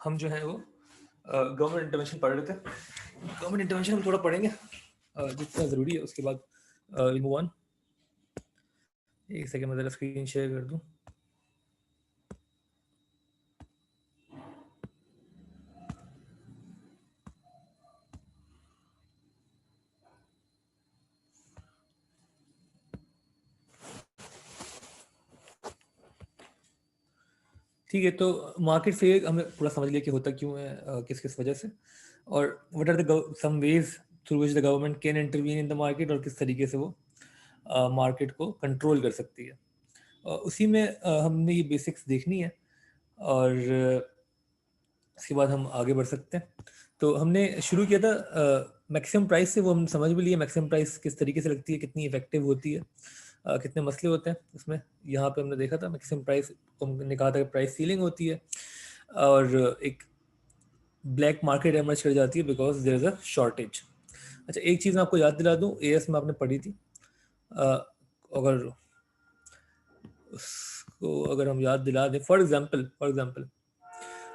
हम जो है वो गवर्नमेंट इंटरवेंशन पढ़ रहे थे। गवर्नमेंट इंटरवेंशन हम थोड़ा पढ़ेंगे जितना ज़रूरी है, उसके बाद मूव ऑन। एक सेकंड मैं ज़रा स्क्रीन शेयर कर दूं। ठीक है, तो मार्केट से हमने पूरा समझ लिया कि होता क्यों है, किस किस वजह से, और what are the some ways through which the government can intervene in the market, और किस तरीके से वो मार्केट को कंट्रोल कर सकती है। उसी में हमने ये बेसिक्स देखनी है, और इसके बाद हम आगे बढ़ सकते हैं। तो हमने शुरू किया था मैक्सिमम प्राइस से, वो हम समझ भी लिए मैक्सिमम प्राइस किस तरीके से लगती है, कितनी इफेक्टिव होती है, कितने मसले होते हैं उसमें। यहाँ पे हमने देखा था मैक्सिमम प्राइस, हमने कहा था कि प्राइस सीलिंग होती है, और एक ब्लैक मार्केट एमर्ज कर जाती है because there is a shortage. अच्छा, एक चीज़ मैं आपको याद दिला दूँ, एएस में आपने पढ़ी थी, अगर उसको अगर हम याद दिला दें, फॉर एग्जाम्पल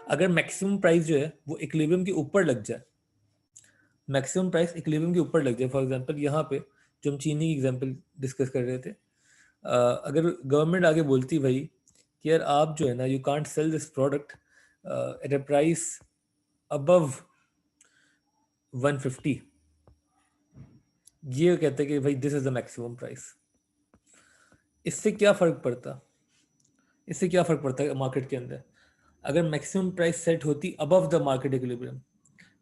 अगर मैक्सिमम प्राइस जो है वो इक्विलिब्रियम के ऊपर लग जाए, मैक्सिमम प्राइस इक्विलिब्रियम के ऊपर लग जाए, फॉर एग्जांपल यहाँ पे जो हम चीनी की एग्जांपल डिस्कस कर रहे थे, अगर गवर्नमेंट आगे बोलती भाई कि यार आप जो है ना, you can't sell this product at a price above 150, ये कहते हैं कि भाई this is the maximum price. इससे क्या फ़र्क पड़ता, इससे क्या फ़र्क पड़ता है मार्केट के अंदर? अगर मैक्सिमम प्राइस सेट होती above the market equilibrium,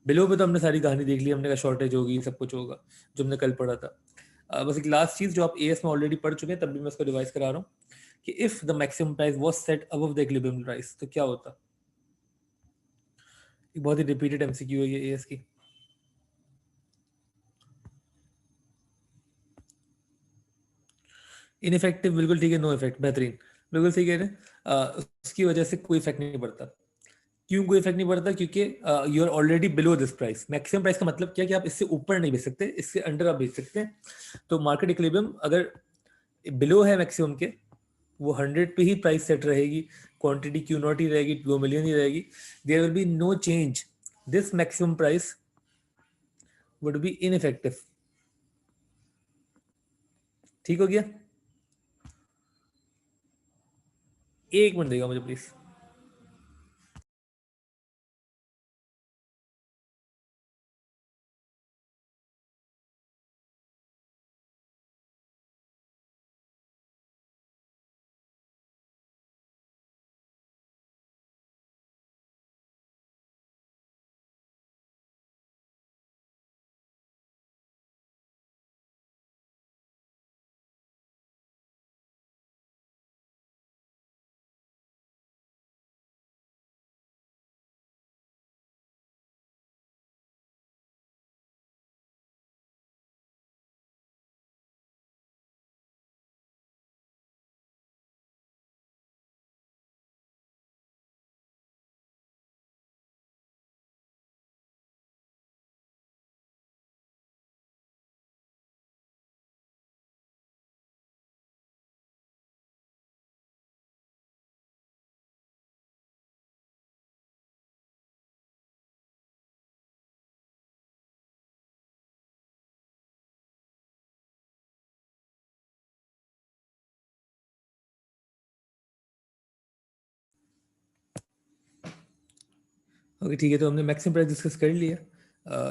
below पे तो हमने सारी कहानी देख ली, हमने कहा शॉर्टेज होगी, सब कुछ होगा जो हमने कल पढ़ा था। बस एक लास्ट चीज़ जो आप एएस में ऑलरेडी पढ़ चुके हैं, तब भी मैं उसको रिवाइज करा रहा हूँ कि if the maximum price was set above the equilibrium price, तो क्या होता। एक बहुत ही रिपीटेड एमसीक्यू है ये एएस की। इनइफेक्टिव, बिल्कुल ठीक है, नो इफेक्ट, बेहतरीन, बिल्कुल सही कह रहे हैं। उसकी वजह से कोई इफेक्ट नहीं पड़ता। क्यों कोई इफेक्ट नहीं पड़ता? क्योंकि you are already below this price. Maximum price का मतलब क्या कि आप इससे ऊपर नहीं बेच सकते, इससे अंडर आप बेच सकते हैं। तो मार्केट इक्विलिब्रियम अगर बिलो है मैक्सिमम के, वो 100 पे ही प्राइस सेट रहेगी, क्वांटिटी क्यू नॉट ही रहेगी, 2 मिलियन ही रहेगी, there will be no change, this maximum price would be ineffective. ठीक हो गया? एक मिनट देगा मुझे प्लीज। ओके ठीक है, तो हमने मैक्सिमम प्राइस डिस्कस कर लिया।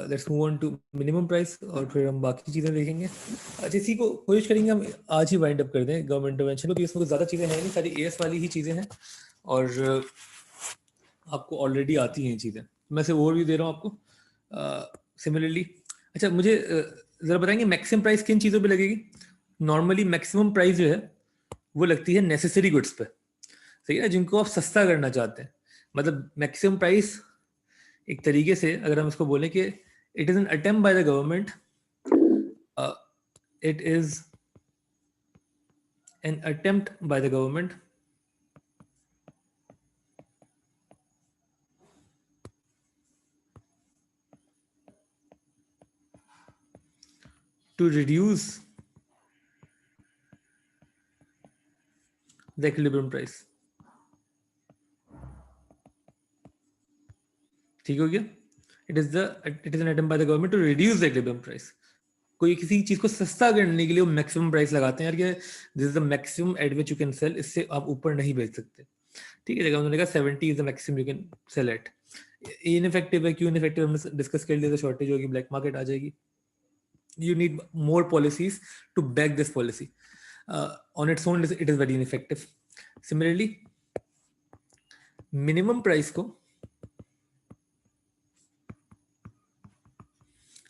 Let's move on to minimum price, और फिर हम बाकी चीज़ें देखेंगे। अच्छा, इसी को कोशिश करेंगे हम आज ही वाइंड अप कर दें गवर्नमेंट इंटरवेंशन को, क्योंकि इसमें कुछ ज़्यादा चीज़ें हैं नहीं, सारी एएस वाली ही चीज़ें हैं, और आपको ऑलरेडी आती हैं ये चीज़ें। मैं से ओवरव्यू दे रहा हूँ आपको सिमिलरली। अच्छा, मुझे ज़रा बताएंगे मैक्सिमम प्राइस किन चीज़ों पे लगेगी? नॉर्मली मैक्सिमम प्राइस जो है वो लगती है नेसेसरी गुड्स पे, सही है, जिनको आप सस्ता करना चाहते हैं। मतलब मैक्सिमम प्राइस एक तरीके से अगर हम इसको बोलें कि it is an attempt by the government, it is an attempt by the government to reduce the equilibrium price. ठीक हो गया. It is an attempt by the government to reduce the equilibrium price. कोई किसी चीज को सस्ता करने के लिए वो मैक्सिमम प्राइस लगाते हैं यार कि this is the maximum eight which you can cell, इससे आप ऊपर नहीं बेच सकते. ठीक है, जगह उन्होंने कहा 70 is the maximum you can sell at. Ineffective है. क्यों इनइफेक्टिव हमने डिस्कस कर लिया था. शॉर्टेज होगी, ब्लैक मार्केट आ जाएगी. You need more policies to back this policy. On its own, it is very ineffective. Similarly, minimum price को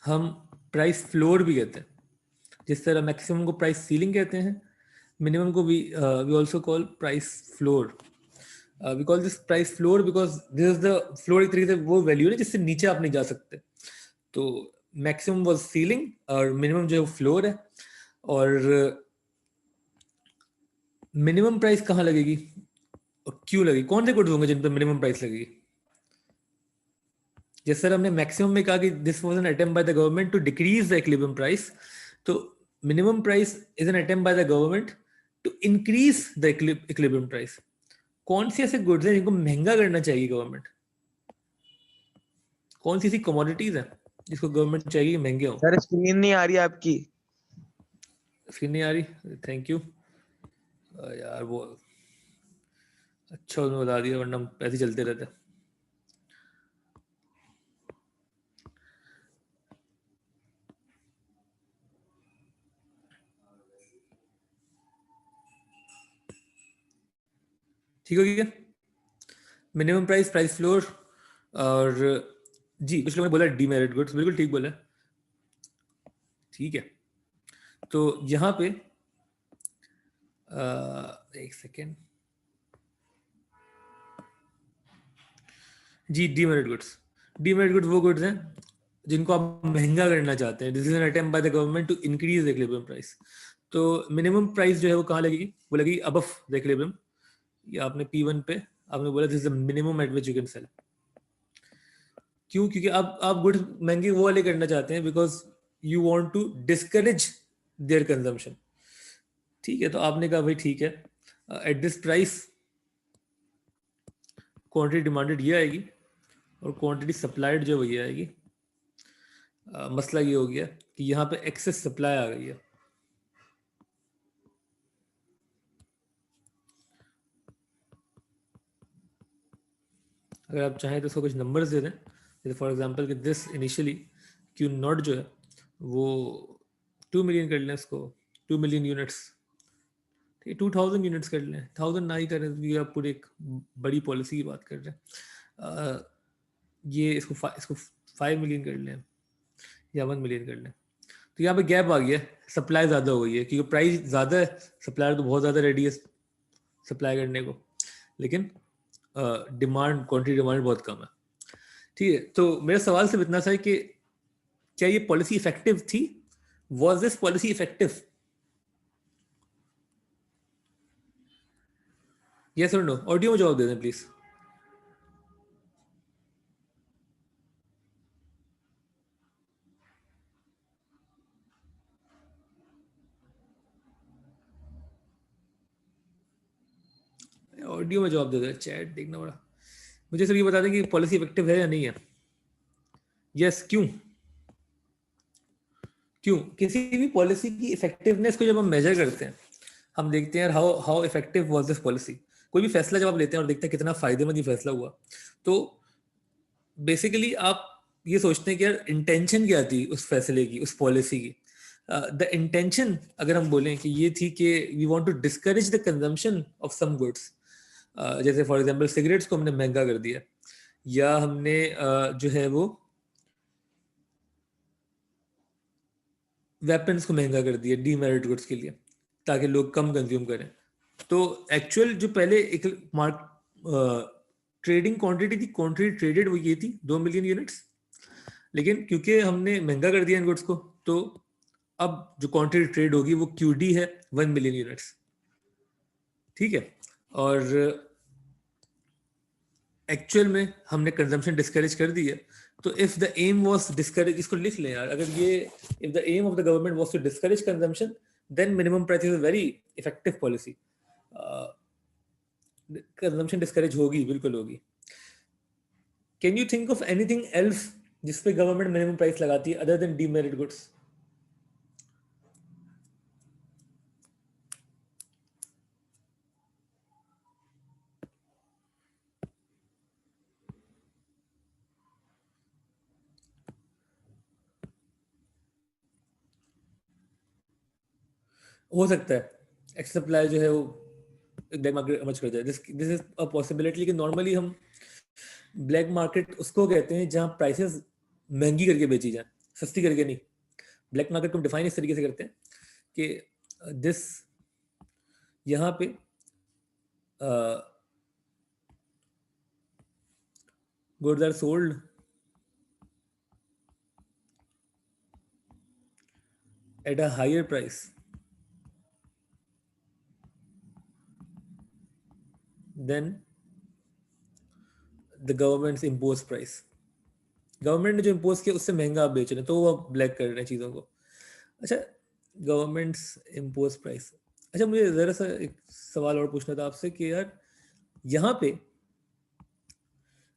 हम प्राइस फ्लोर भी कहते हैं. जिस तरह मैक्सिमम को प्राइस सीलिंग कहते हैं, मिनिमम को we also call price floor. We call this price floor because this is the floor. एक तरीके से वो वैल्यू है जिससे नीचे आप नहीं जा सकते. तो मैक्सिमम वाज सीलिंग और मिनिमम जो है वो फ्लोर है. और मिनिमम प्राइस कहाँ लगेगी और क्यों लगेगी, कौन से गुड्स होंगे जिन पर मिनिमम प्राइस लगेगी. जैसे सर हमने मैक्सिमम में कहा कि this was an attempt by the government to decrease the equilibrium price. तो minimum price is an attempt by the government to increase the equilibrium price. कौन सी ऐसे गुड्स हैं जिनको महंगा करना चाहिए गवर्नमेंट. कौन सी ऐसी कमोडिटीज है जिसको गवर्नमेंट चाहिए महंगे हो. सर स्क्रीन नहीं आ रही आपकी. स्क्रीन नहीं आ रही. थैंक यू यार. वो अच्छा उन्होंने बता दिया, वरना हम ऐसे चलते रहते. ठीक हो गया. Minimum price, price floor. और जी कुछ लोगों ने बोला डीमेरिट गुड्स. बिल्कुल ठीक बोला. ठीक है, तो यहाँ पे एक सेकेंड जी. Demerit goods. डीमेरिट गुड्स वो गुड्स हैं जिनको आप महंगा करना चाहते हैं. This is an attempt by the government to increase the equilibrium price. तो मिनिमम प्राइस जो है वो कहाँ लगेगी, वो लगेगी अबव द इक्विलिब्रियम. ये आपने P1 पे आपने बोला this is the minimum eight which you can cell. क्यों, क्योंकि आप गुड्स महंगे वो वाले करना चाहते हैं because you want to discourage their consumption. ठीक है, तो आपने कहा भाई ठीक है, at this price quantity demanded ये आएगी और क्वांटिटी सप्लाइड जो है ये आएगी. मसला ये हो गया कि यहाँ पे एक्सेस सप्लाई आ गई है. अगर आप चाहें तो इसको कुछ नंबर्स दे दें. जैसे फॉर एग्जांपल कि दिस इनिशियली क्यू नॉट जो है वो 2 मिलियन कर लें इसको, 2 मिलियन यूनिट्स. ठीक है, 2000 यूनिट्स कर लें. 1000 ना ही करें भी, आप पूरी एक बड़ी पॉलिसी की बात कर रहे हैं. ये इसको 5 मिलियन कर लें या 1 मिलियन कर लें. तो यहाँ पे गैप आ गया, सप्लाई ज़्यादा हो गई है क्योंकि प्राइस ज़्यादा है. सप्लायर तो बहुत ज़्यादा रेडी है सप्लाई करने को, लेकिन डिमांड, क्वांटिटी डिमांड बहुत कम है. ठीक है, तो मेरा सवाल सिर्फ इतना सा है कि क्या ये पॉलिसी इफेक्टिव थी. Was this policy effective. Yes और नो. ऑडियो में जवाब दे दें प्लीज. ऑडियो में जवाब दे दें. चैट देखना पड़ा. मुझे सिर्फ ये बता दें कि पॉलिसी इफेक्टिव है या नहीं है. यस. क्यों, क्यों किसी भी पॉलिसी की इफेक्टिवनेस को जब हम मेजर करते हैं, हम देखते हैं how effective was this policy. कोई भी फैसला जब आप लेते हैं और देखते हैं कितना फायदेमंद ये फैसला हुआ, तो बेसिकली आप ये सोचते हैं कि यार इंटेंशन क्या थी उस फैसले की, उस पॉलिसी की. द इंटेंशन अगर हम बोलें कि ये थी कि we want to discourage the consumption of some goods. जैसे फॉर एग्जांपल सिगरेट्स को हमने महंगा कर दिया, या हमने जो है वो वेपन्स को महंगा कर दिया डीमेरिट गुड्स के लिए, ताकि लोग कम कंज्यूम करें. तो एक्चुअल जो पहले एक ट्रेडिंग क्वांटिटी थी, क्वांटिटी ट्रेडेड वो ये थी 2 मिलियन यूनिट्स. लेकिन क्योंकि हमने महंगा कर दिया इन गुड्स को, तो अब जो क्वांटिटी ट्रेड होगी वो QD है 1 मिलियन यूनिट्स. ठीक है, और एक्चुअल में हमने कंजम्पशन डिस्करेज कर दी है. तो if the aim was discourage, इसको लिख लें यार, अगर ये if the aim of the government was to discourage consumption, then minimum price is a very effective policy. Consumption discourage होगी, बिल्कुल होगी. Can you think of anything else जिस पे गवर्नमेंट मिनिमम प्राइस लगाती है अदर देन डीमेरिट गुड्स? हो सकता है एक्सेस सप्लाई जो है वो ब्लैक मार्केट मच कर जाए, this this is a possibility. लेकिन नॉर्मली हम ब्लैक मार्केट उसको कहते हैं जहां प्राइसेस महंगी करके बेची जाए, सस्ती करके नहीं। ब्लैक मार्केट को हम डिफाइन इस तरीके से करते हैं कि दिस यहाँ पे goods are sold at a higher price than the government's imposed price। Government ने जो इम्पोज किया उससे महंगा आप बेच रहे हैं तो वो आप ब्लैक कर रहे हैं चीज़ों को। अच्छा, गवर्नमेंट्स इम्पोज प्राइस। अच्छा, मुझे ज़रा सा एक सवाल और पूछना था आपसे कि यार यहाँ पे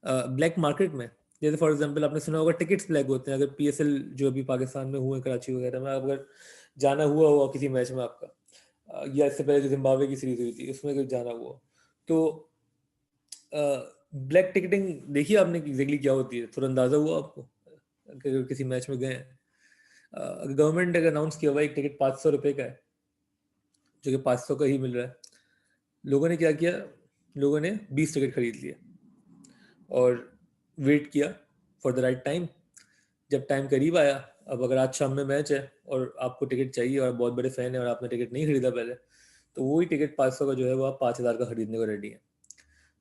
ब्लैक मार्केट में, जैसे फॉर एग्जांपल आपने सुना होगा टिकट्स ब्लैक होते हैं। अगर पीएसएल जो अभी पाकिस्तान में हुए कराची वगैरह में, अगर जाना हुआ हुआ किसी मैच में आपका, या इससे पहले जो जिम्बाब्वे की सीरीज हुई थी उसमें अगर जाना हुआ, तो ब्लैक टिकटिंग देखिए आपने एग्जैक्टली क्या होती है, थोड़ा अंदाजा हुआ आपको अगर किसी मैच में गए हैं? गवर्नमेंट ने अनाउंस किया हुआ एक टिकट 500 रुपये का है, जो कि 500 का ही मिल रहा है। लोगों ने क्या किया, लोगों ने 20 टिकट खरीद लिए और वेट किया फॉर द राइट टाइम। जब टाइम करीब आया, अब अगर आज शाम में मैच है और आपको टिकट चाहिए और आप बहुत बड़े फैन हैं और आपने टिकट नहीं खरीदा पहले, तो वही टिकट 500 का जो है वो आप 5000 का खरीदने को रेडी है।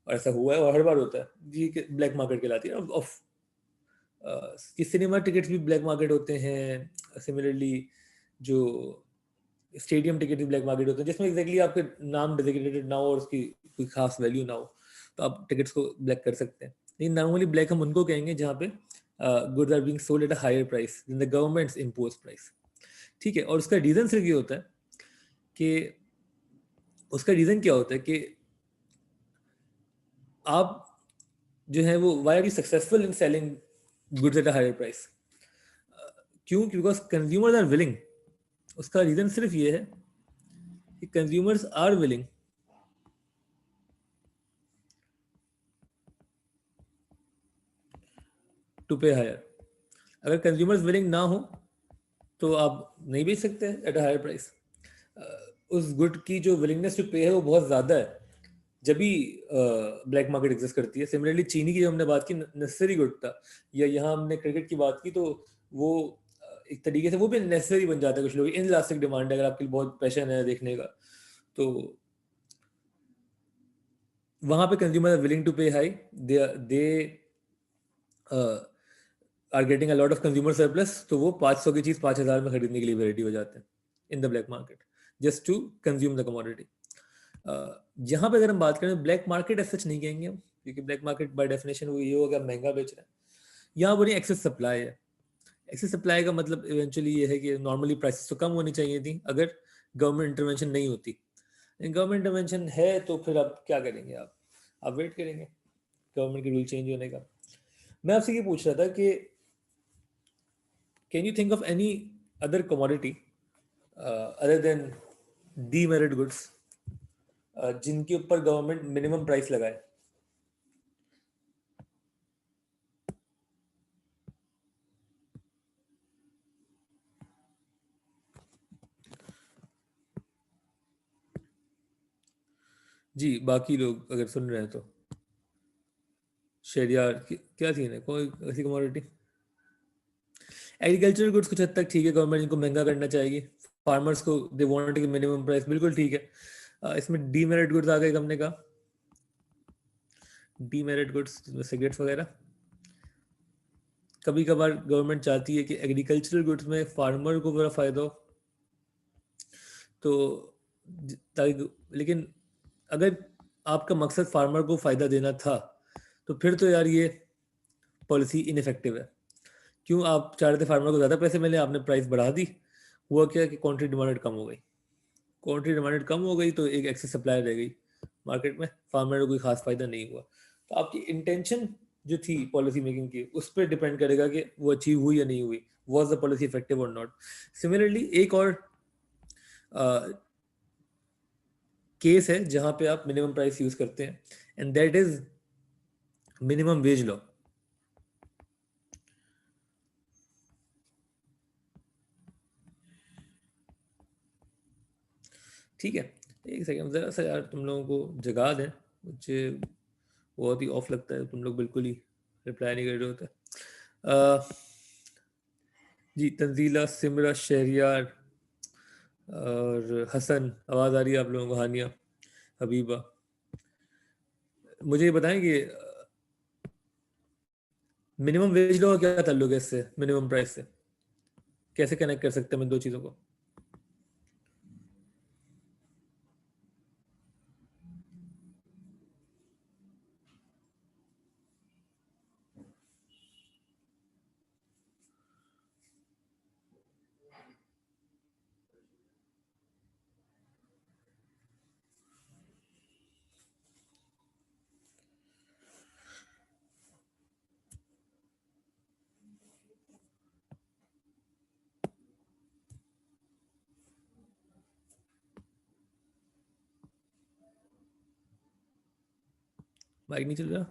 और ऐसा हुआ है और हर बार होता है जी, ब्लैक मार्केट कहलाती है ऑफ। कि सिनेमा टिकट्स भी ब्लैक मार्केट होते हैं, सिमिलरली जो स्टेडियम टिकट भी ब्लैक मार्केट होते हैं, जिसमें एग्जैक्टली आपके नाम डेजिग्नेटेड ना हो और उसकी कोई खास वैल्यू ना हो, तो आप टिकट्स को ब्लैक कर सकते हैं। लेकिन नॉर्मली ब्लैक हम उनको कहेंगे जहाँ पे goods are being sold at a higher price than the government's impose price. ठीक है, और उसका रीज़न सिर्फ ये होता है कि उसका रीज़न क्या होता है कि आप जो है वो why are you successful in selling goods at a higher price? क्यों? Because consumers are willing. उसका रीज़न सिर्फ ये है कि consumers are willing to pay higher. अगर कंज्यूमर्स विलिंग ना हो तो आप नहीं बेच सकते एट अ हायर प्राइस। उस गुड की जो विलिंगनेस टू पे है वो बहुत ज़्यादा है, जब भी ब्लैक मार्केट एग्जिस्ट करती है। सिमिलरली चीनी की जो हमने बात की नेसेसरी गुड था, या यहाँ हमने क्रिकेट की बात की, तो वो एक तरीके से वो भी नेसेसरी बन जाता है कुछ लोग, इन इलास्टिक डिमांड है। अगर आपके बहुत पैशन है देखने का, तो वहाँ पे consumer are willing to pay high, they are getting a lot of consumer surplus, तो वो 500 की चीज़ 5000 में खरीदने के लिए रेडी हो जाते हैं in the black market, just to consume the commodity. यहाँ पे अगर हम बात करें ब्लैक मार्केट ऐसा नहीं कहेंगे हम, क्योंकि ब्लैक मार्केट बाय डेफिनेशन वो ये होगा महंगा बेच रहा है। यहाँ बोलिए एक्सेस सप्लाई है। एक्सेस सप्लाई का मतलब इवेंचुअली ये है कि नॉर्मली प्राइसेस तो कम होनी चाहिए थी अगर गवर्नमेंट इंटरवेंशन नहीं होती। गवर्नमेंट इंटरवेंशन है तो फिर आप क्या करेंगे? आप वेट करेंगे गवर्नमेंट के रूल चेंज होने का। मैं आपसे ये पूछ रहा था कि can you think of any other commodity other than demerit goods जिनके ऊपर गवर्नमेंट मिनिमम प्राइस लगाए? जी, बाकी लोग अगर सुन रहे हैं तो शेयर यार क्या सीन है, कोई ऐसी कमोडिटी? एग्रीकल्चरल गुड्स कुछ हद तक ठीक है, गवर्नमेंट इनको महंगा करना चाहेगी, फार्मर्स को दे वांट कि मिनिमम प्राइस, बिल्कुल ठीक है। इसमें डीमेरिट गुड्स आ गए हमने कहा, डीमेरिट गुड्स सिगरेट्स वगैरह। कभी कभार गवर्नमेंट चाहती है कि एग्रीकल्चरल गुड्स में फार्मर को बड़ा फ़ायदा हो, तो लेकिन अगर आपका मकसद फार्मर को फ़ायदा देना था, तो फिर तो यार ये पॉलिसी इनफेक्टिव है। क्यों? आप चाह रहे थे फार्मर को ज़्यादा पैसे मिले, आपने प्राइस बढ़ा दी। हुआ क्या कि क्वांटिटी डिमांड कम हो गई, क्वांटिटी डिमांड कम हो गई तो एक एक्सेस सप्लाई रह गई मार्केट में, फार्मर को कोई खास फायदा नहीं हुआ। तो आपकी इंटेंशन जो थी पॉलिसी मेकिंग की, उस पर डिपेंड करेगा कि वो अचीव हुई या नहीं हुई, वॉज द पॉलिसी इफेक्टिव और नॉट। सिमिलरली एक और केस है जहां पे आप मिनिमम प्राइस यूज करते हैं, and that is minimum wage law. ठीक है, एक सेकंड जरा सा यार, तुम लोगों को जगा दें, मुझे बहुत ही ऑफ लगता है, तुम लोग बिल्कुल ही रिप्लाई नहीं कर रहे होते। जी, तंजीला, सिमरा, शहरियार और हसन, आवाज़ आ रही है आप लोगों को? हानिया, हबीबा, मुझे ये बताएं कि मिनिमम वेज लॉ का क्या ताल्लुक है इससे, मिनिमम प्राइस से? कैसे कनेक्ट कर सकते हैं इन दो चीज़ों को? माइक नहीं चल रहा?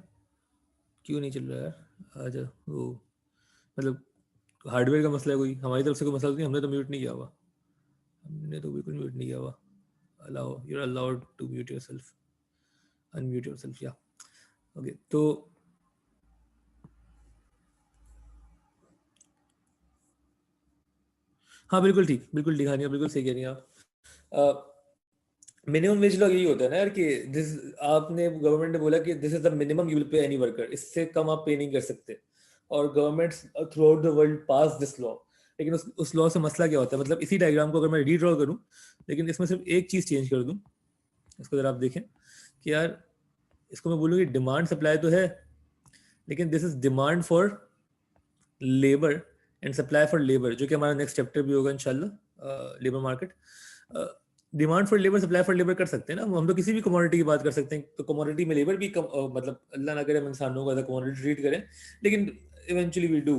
क्यों नहीं चल रहा यार? अच्छा, वो मतलब हार्डवेयर का मसला है कोई, हमारी तरफ से कोई मसला तो नहीं, हमने तो म्यूट नहीं किया हुआ, हमने तो बिल्कुल म्यूट नहीं किया हुआ। Allow, you are allowed to mute yourself, unmute yourself, या ओके। तो हाँ बिल्कुल ठीक, हाँ नहीं, बिल्कुल सही कह रही हैं आप। मिनिमम वेज लॉ यही होता है ना यार, कि दिस, आपने, गवर्नमेंट ने बोला कि this is the minimum you will pay any worker, इससे कम आप पे नहीं कर सकते, और governments through out the world pass this law. लेकिन उस लॉ से मसला क्या होता है, मतलब इसी डायग्राम को अगर मैं रीड्रॉ करूं, लेकिन इसमें सिर्फ एक चीज चेंज कर दूं, इसको जरा आप देखें कि यार, इसको मैं बोलूँ कि डिमांड सप्लाई तो है, लेकिन this is demand for labour and supply for labour, जो कि हमारा नेक्स्ट चैप्टर भी होगा इंशाल्लाह, labour market. Demand for labour, supply for labour कर सकते हैं ना हम तो किसी भी कमोडिटी की बात कर सकते हैं, तो कमोडिटी में लेबर भी मतलब अल्लाह ना करे हम इंसानों को एज अ कमोडिटी ट्रीट करें, लेकिन इवेंचुअली वी डू,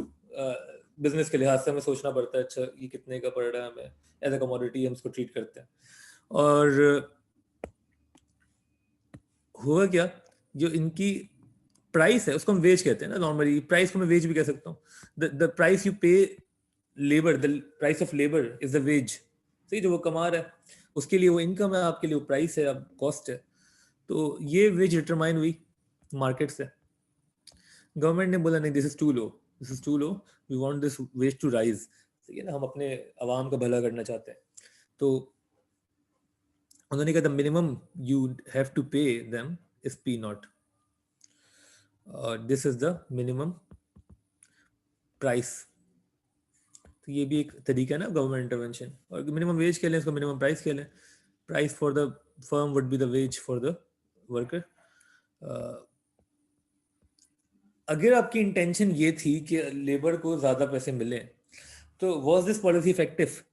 बिजनेस के लिहाज से हमें सोचना पड़ता है, अच्छा ये कितने का पड़ रहा है, हमें एज अ कमोडिटी हम इसको ट्रीट करते हैं। और हुआ क्या, जो इनकी प्राइस है उसको हम वेज कहते हैं ना, नॉर्मली प्राइस को मैं वेज भी कह सकता हूँ। द प्राइस यू पे labour, the price of labour is the ways, सही, जो वो कमा रहा है उसके लिए वो इनकम है, आपके लिए वो प्राइस है, अब कॉस्ट है। तो ये वेज डिटरमाइन हुई मार्केट से। गवर्नमेंट ने बोला नहीं, this is too low, this is too low, we want this wage to rise, ठीक है ना, हम अपने आवाम का भला करना चाहते हैं। तो उन्होंने कहा the minimum you have to pay them is P nought, this is the minimum price. तो ये भी एक तरीका है ना गवर्नमेंट इंटरवेंशन, और मिनिमम वेज कह लें इसको, मिनिमम प्राइस कह लें, price for the firm would be the wage for the worker. अगर आपकी इंटेंशन ये थी कि लेबर को ज्यादा पैसे मिले, तो वाज दिस पॉलिसी इफेक्टिव?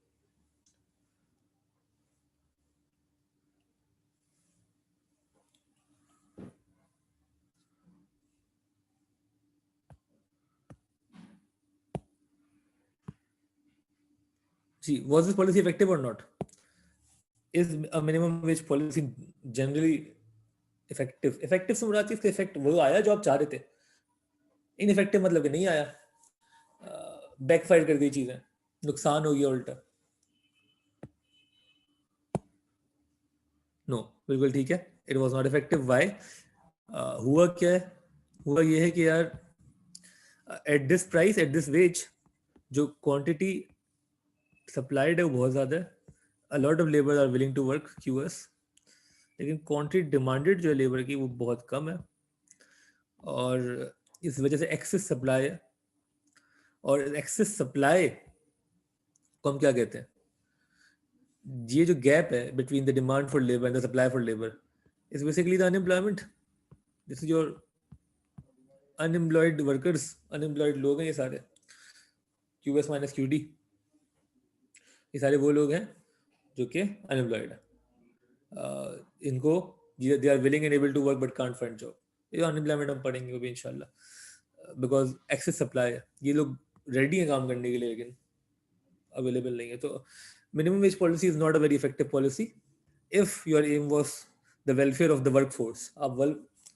जी, वाज दिस पॉलिसी इफेक्टिव और not? Is a minimum wage policy generally effective? Effective से मुराद इसका इफेक्ट वो आया जो आप चाह रहे थे, इनइफेक्टिव मतलब कि नहीं आया, बैकफायर कर गई चीजें, नुकसान हो गया उल्टा। नो, बिल्कुल ठीक है, it was not effective. Why? हुआ क्या है, हुआ ये है कि यार, at this price, at this wage, जो क्वांटिटी सप्लाइड है वो बहुत ज़्यादा है, a lot of labour are willing to work QS, लेकिन क्वांटिटी डिमांडेड जो है लेबर की वो बहुत कम है, और इस वजह से एक्सेस सप्लाई है। और एक्सेस सप्लाई को हम क्या कहते हैं, ये जो गैप है between the demand for labour and the supply for labour is basically the unemployment. This is your unemployed workers, unemployed लोग हैं ये सारे, क्यूएस माइनस क्यूडी, ये सारे वो लोग हैं जो कि अनएम्प्लॉयड है। इनको they are willing and able to work but can't find job, ये अनएम्प्लॉयमेंट हम पढ़ेंगे वो भी इंशाल्लाह। बिकॉज एक्सेस सप्लाई है, ये लोग रेडी है काम करने के लिए लेकिन अवेलेबल नहीं है. तो minimum wage policy is not a very effective policy if your aim was the welfare of the work force.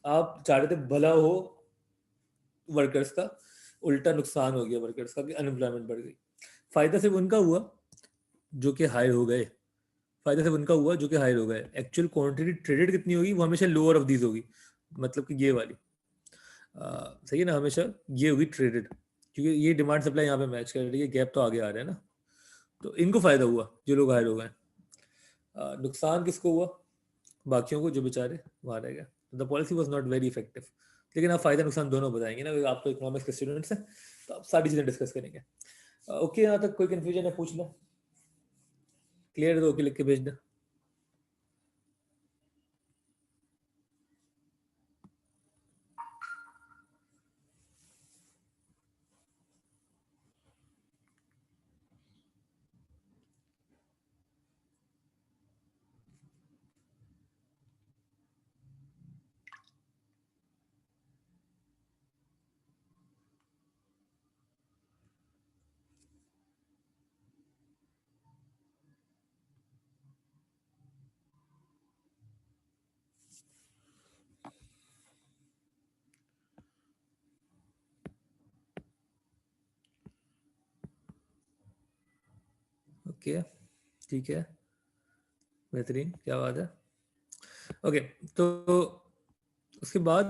आप चाह रहे थे भला हो वर्कर्स का, उल्टा नुकसान हो गया वर्कर्स का कि अनएम्प्लॉयमेंट बढ़ गई. फायदा सिर्फ उनका हुआ जो कि हायर हो गए, फायदा सिर्फ उनका हुआ जो कि हायर हो गए. एक्चुअल क्वांटिटी ट्रेडेड कितनी होगी वो हमेशा लोअर ऑफ दीज होगी, मतलब कि ये वाली सही है ना, हमेशा ये होगी ट्रेडेड, क्योंकि ये डिमांड सप्लाई यहाँ पे मैच कर रही है, गैप तो आगे आ रहा है ना. तो इनको फायदा हुआ जो लोग हायर हो गए. नुकसान किसको हुआ? बाकियों को जो बेचारे वहाँ रह गए. The policy was not very effective. लेकिन आप फायदा नुकसान दोनों बताएंगे ना, आप तो इकोनॉमिक्स के स्टूडेंट्स हैं, तो आप सारी चीज़ें डिस्कस करेंगे. ओके, यहाँ तक कोई कंफ्यूजन है पूछ लो. क्लियर है तो ओके लिख के भेज दे. ओके, ठीक है, बेहतरीन, क्या बात है. ओके, तो उसके बाद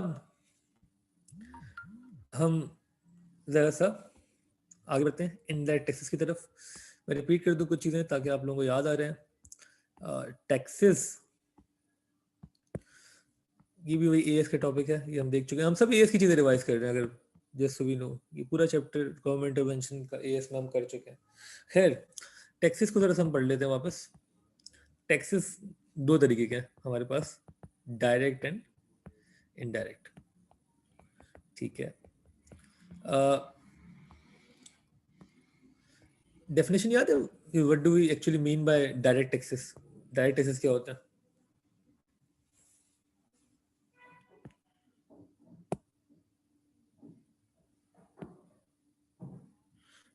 हम ज़रा सा आगे बढ़ते हैं इनडायरेक्ट टैक्सेस की तरफ. मैं रिपीट कर दूं कुछ चीज़ें ताकि आप लोगों को याद आ रहे हैं. टैक्सेस, ये भी वही एएस का टॉपिक है, ये हम देख चुके हैं. हम सब एएस की चीज़ें रिवाइज कर रहे हैं, अगर जस्ट वी नो ये पूरा चैप्टर गवर्नमेंट इंटरवेंशन का एएस में हम कर चुके हैं. खैर, टैक्सेस को जरा सा हम पढ़ लेते हैं वापस. टैक्सेस दो तरीके के हैं हमारे पास, डायरेक्ट एंड इनडायरेक्ट. ठीक है, डेफिनेशन याद है? What do we actually mean by direct taxes? Direct taxes क्या होता है?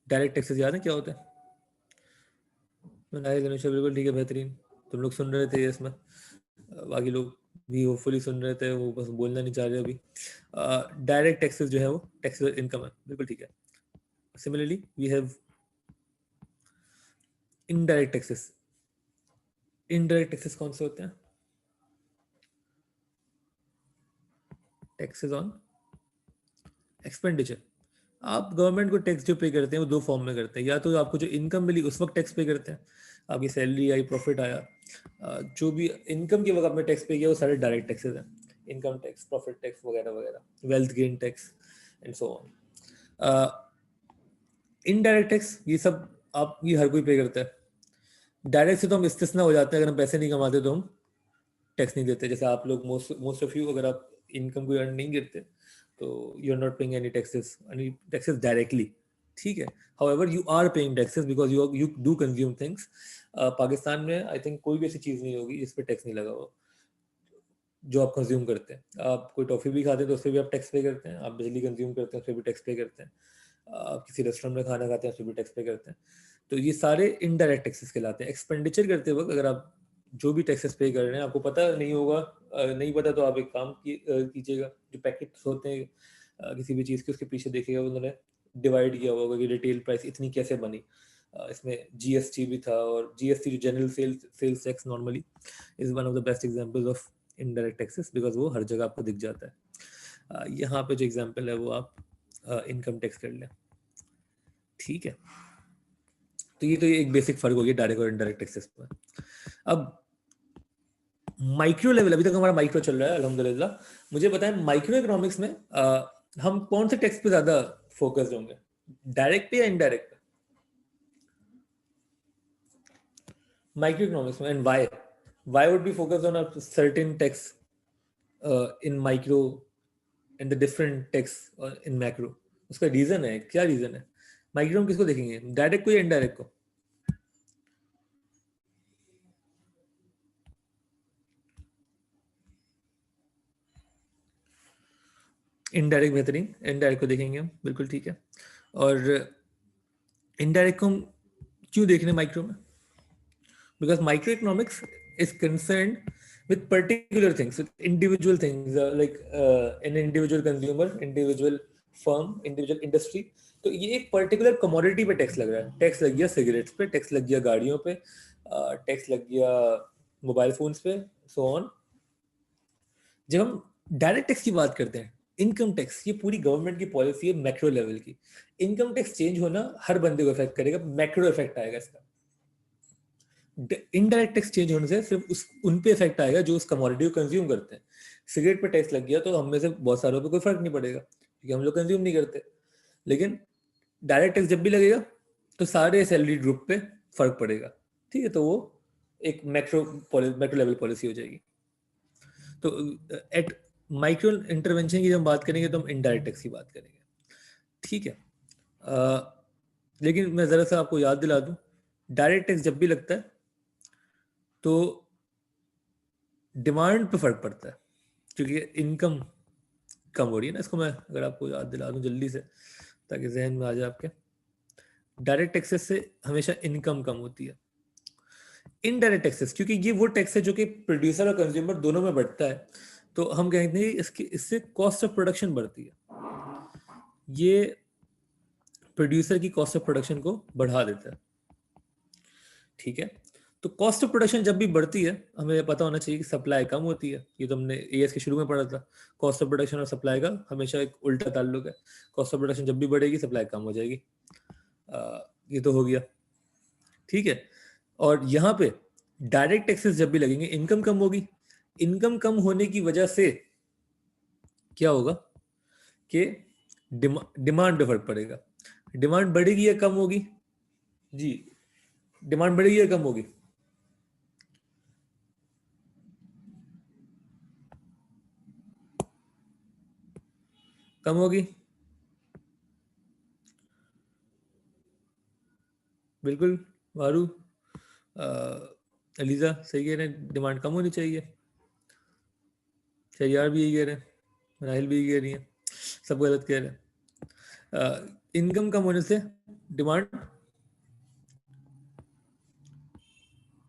डायरेक्ट टैक्सेस याद है क्या होता है? बिल्कुल ठीक है, बेहतरीन. तुम लोग सुन रहे थे इसमें, बाकी लोग भी होपफुली सुन रहे थे, वो बस बोलना नहीं चाह रहे अभी. डायरेक्ट टैक्सेस जो है वो टैक्सेस इनकम है, बिल्कुल ठीक है. Similarly we have indirect taxes. Indirect taxes कौन से होते हैं? Taxes on expenditure. आप गवर्नमेंट को टैक्स जो पे करते हैं वो दो फॉर्म में करते हैं. या तो आपको जो इनकम मिली उस वक्त टैक्स पे करते हैं, आपकी सैलरी आई, प्रॉफिट आया, जो भी इनकम के वक्त आपने टैक्स पे किया वो सारे डायरेक्ट टैक्सेस हैं. इनकम टैक्स, प्रॉफिट टैक्स वगैरह वगैरह, wealth gain tax and so on. Indirect tax ये सब आप, ये हर कोई पे करता है. डायरेक्ट से तो हम इस्तिस्ना हो जाते हैं, अगर हम पैसे नहीं कमाते तो हम टैक्स नहीं देते. जैसे आप लोग मोस्ट ऑफ यू, अगर आप इनकम को अर्न नहीं करते तो you are not paying any taxes directly. ठीक है, however you are paying taxes because you do consume things. Pakistan में आई थिंक कोई भी ऐसी चीज़ नहीं होगी जिस पर टैक्स नहीं लगा हो जो आप कंज्यूम करते हैं. आप कोई टॉफ़ी भी खाते हैं तो उस पर भी आप टैक्स पे करते हैं. आप बिजली कंज्यूम करते हैं उस पर भी टैक्स पे करते हैं. आप किसी रेस्टोरेंट में खाना खाते हैं उस पर भी टैक्स पे करते हैं. तो ये सारे इनडायरेक्ट टैक्सेस कहलाते हैं. एक्सपेंडिचर करते वक्त अगर आप जो भी टैक्सेस पे कर रहे हैं आपको पता नहीं होगा, नहीं पता तो आप एक काम कीजिएगा, जो पैकेट्स होते हैं किसी भी चीज़ के, उसके पीछे देखिएगा उन्होंने डिवाइड किया होगा कि रिटेल प्राइस इतनी कैसे बनी. इसमें जीएसटी भी था, और जीएसटी जो general sales tax normally is one of the best examples of indirect taxes, because वो हर जगह आपको दिख जाता है. यहाँ पे जो एग्जांपल है वो आप इनकम टैक्स कर लें. ठीक है, तो ये एक बेसिक फर्क हो गया डायरेक्ट और इनडायरेक्ट टैक्सेस में. अब माइक्रो लेवल, अभी तक हमारा माइक्रो चल रहा है अल्हम्दुलिल्लाह. मुझे बताएं माइक्रो इकोनॉमिक्स में हम कौन से टैक्स पे ज्यादा फोकस्ड होंगे, डायरेक्ट पे या इनडायरेक्ट पे? माइक्रो इकोनॉमिक्स में, and why would be focused on a certain tax in micro and the different tax in macro? उसका रीजन है, क्या रीजन है? माइक्रो में किसको देखेंगे, डायरेक्ट को या इनडायरेक्ट को? इनडायरेक्ट बेहतरीन, इनडायरेक्ट को देखेंगे हम, बिल्कुल ठीक है। और इनडायरेक्ट को हम क्यों देख रहे हैं माइक्रो में? Because micro economics is concern with particular things, with individual things, like an individual consumer, individual firm, individual industry. तो ये एक पर्टिकुलर कमोडिटी पे टैक्स लग रहा है। टैक्स लग गया सिगरेट्स पे, टैक्स लग गया गाड़ियों पे, टैक्स लग गया मोबाइल फोन्स पे, सो ऑन। जब हम डायरेक्ट टैक्स की बात करते हैं, इनकम टैक्स, ये पूरी गवर्नमेंट की पॉलिसी है मैक्रो लेवल की। इनकम टैक्स चेंज होना हर बंदे को इफेक्ट करेगा, मैक्रो इफेक्ट आएगा इसका। इनडायरेक्ट टैक्स चेंज होने से सिर्फ उन पे इफेक्ट आएगा जो उस कमोडिटी को कंज्यूम करते हैं। सिगरेट पे टैक्स लग गया तो हम में से बहुत सारों पे कोई फर्क नहीं पड़ेगा क्योंकि हम लोग कंज्यूम नहीं करते। लेकिन डायरेक्ट टैक्स जब भी लगेगा तो सारे सैलरी ग्रुप पे फर्क पड़ेगा, ठीक है। तो वो एक मैक्रो लेवल पॉलिसी हो जाएगी। तो एट माइक्रो इंटरवेंशन की जब हम बात करेंगे तो हम इनडायरेक्ट टैक्स की बात करेंगे, ठीक है। लेकिन मैं जरा सा आपको याद दिला दूं, डायरेक्ट टैक्स जब भी लगता है तो डिमांड पे फर्क पड़ता है क्योंकि इनकम कम हो रही है ना। इसको मैं अगर आपको याद दिला दूं जल्दी से ताकि जहन में आ जाए आपके, डायरेक्ट टैक्सेस से हमेशा इनकम कम होती है। इनडायरेक्ट टैक्सेस, क्योंकि ये वो टैक्स है जो कि प्रोड्यूसर और कंज्यूमर दोनों में बढ़ता है, तो हम कहते हैं इसके इससे कॉस्ट ऑफ प्रोडक्शन बढ़ती है। ये प्रोड्यूसर की कॉस्ट ऑफ प्रोडक्शन को बढ़ा देता है, ठीक है। तो कॉस्ट ऑफ प्रोडक्शन जब भी बढ़ती है हमें पता होना चाहिए कि सप्लाई कम होती है। ये तो हमने एएस के शुरू में पढ़ा था, कॉस्ट ऑफ प्रोडक्शन और सप्लाई का हमेशा एक उल्टा ताल्लुक है। कॉस्ट ऑफ प्रोडक्शन जब भी बढ़ेगी सप्लाई कम हो जाएगी। ये तो हो गया, ठीक है। और यहाँ पे डायरेक्ट टैक्सेस जब भी लगेंगे इनकम कम होगी। इनकम कम होने की वजह से क्या होगा कि डिमांड पे फर्क पड़ेगा। डिमांड बढ़ेगी या कम होगी? जी, डिमांड बढ़ेगी या कम होगी? कम होगी, बिल्कुल। वारू, अलीजा सही कह रहे हैं, डिमांड कम होनी चाहिए। शरियार भी यही कह रहे हैं, राहिल भी यही कह रही है, सब गलत कह रहे हैं। इनकम कम होने से डिमांड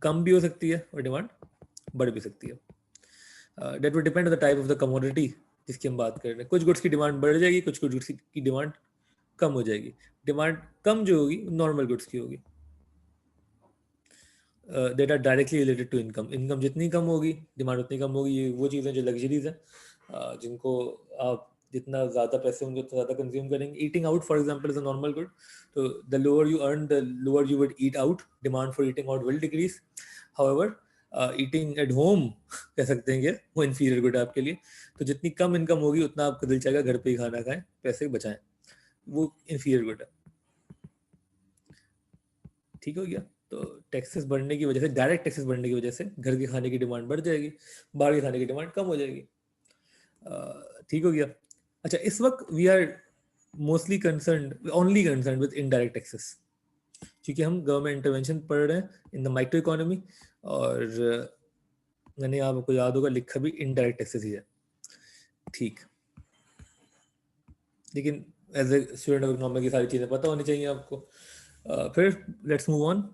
कम भी हो सकती है और डिमांड बढ़ भी सकती है। That will depend on the type of the commodity जिसकी हम बात कर रहे हैं। कुछ गुड्स की डिमांड बढ़ जाएगी, कुछ गुड्स की डिमांड कम हो जाएगी। डिमांड कम जो होगी नॉर्मल गुड्स की होगी, that are directly related to income. Income जितनी कम होगी डिमांड उतनी कम होगी। ये वो चीज़ें जो लग्जरीज हैं, जिनको आप जितना ज़्यादा पैसे होंगे उतना ज़्यादा कंज्यूम करेंगे। Eating out for example is a normal good, तो the lower you earn the lower you would eat out, demand for eating out will decrease. However eating at home कह सकते हैं कि वो इन्फीरियर गुड है आपके लिए। तो जितनी कम इनकम होगी उतना आपका दिल चाहेगा घर पे ही खाना खाएं, पैसे बचाएं, वो इन्फीरियर गुड है, ठीक हो गया। तो टैक्सेस बढ़ने की वजह से, डायरेक्ट टैक्सेस बढ़ने की वजह से घर के खाने की डिमांड बढ़ जाएगी, बाहर के खाने की डिमांड कम हो जाएगी। ठीक हो गया। अच्छा, इस वक्त we are mostly concern, only concern with indirect taxes क्योंकि हम गवर्नमेंट इंटरवेंशन पढ़ रहे हैं इन द माइक्रो इकोनॉमी। और मैंने आपको याद होगा लिखा भी इनडायरेक्ट टैक्सेस ही है, ठीक। लेकिन as a student of economics की सारी चीज़ें पता होनी चाहिए आपको। फिर let's move on.